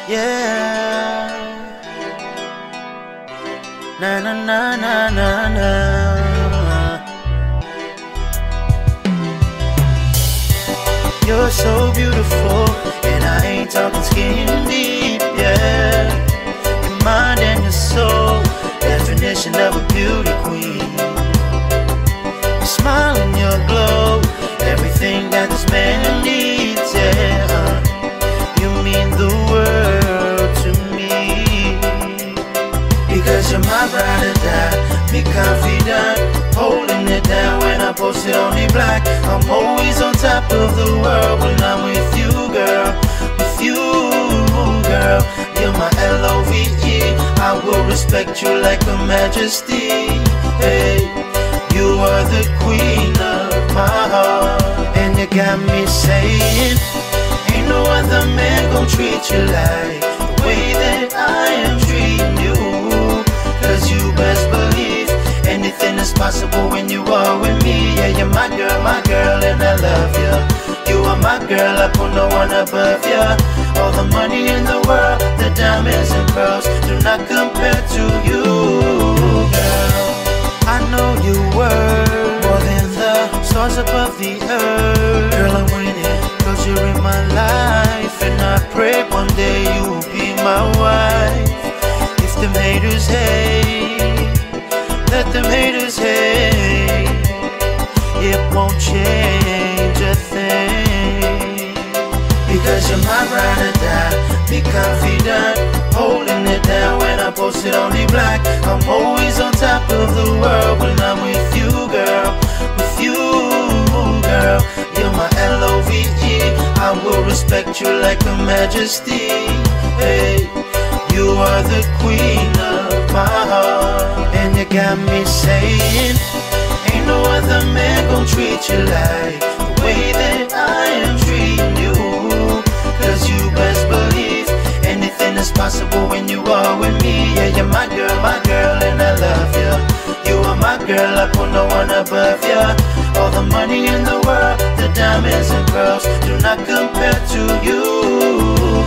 Yeah. Na na na na na na. You're so beautiful, and I ain't talking skin deep, yeah. Your mind and your soul, definition of a beauty queen. Your smile and your glow, everything that this man needs, yeah. You mean the world to me, because you're my ride or die. Be confident, holding it down when I post it on the black. I'm always on top of the world when I'm with you, girl. With you, girl. You're my L-O-V-E. I will respect you like a majesty. Hey, you are the queen of my heart, and you got me saying, ain't no other man gon' treat you like the way that I am treating you. Cause you best believe anything is possible when you are with me. Yeah, you're my girl, and I love you. You are my girl, I put no one above you. All the money in the world, the diamonds and pearls do not compare to you, girl. I know you were more than the stars above the earth. Girl, I'm winning, cause you're in my life, and I pray one day you will be my wife. If them haters hate, let them haters hate. It won't change a thing, because you're my ride or die. Be confident, holding it down when I post it on the black. I'm always on top of the world when I'm with you, girl. With you, girl. You're my L-O-V-E. I will respect you like a majesty. Hey, you are the queen of my heart, and you got me saying, ain't no other man gon' treat you like the way that I am treating you. Cause you best believe anything is possible when you are with me. Yeah, you're my girl, and I love you. You are my girl, I put no one above you. All the money in the world, the diamonds and pearls do not compare to you,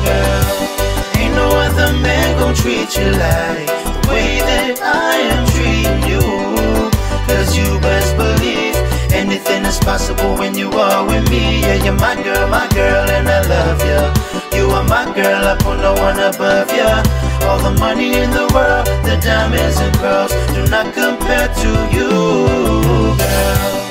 girl. Ain't no other man gon' treat you like the way that I am treating you. Cause you best believe anything is possible when you are with me. Yeah, you're my girl, and I love you. You are my girl, I put no one above you. All the money in the world, the diamonds and pearls do not compare to you, girl.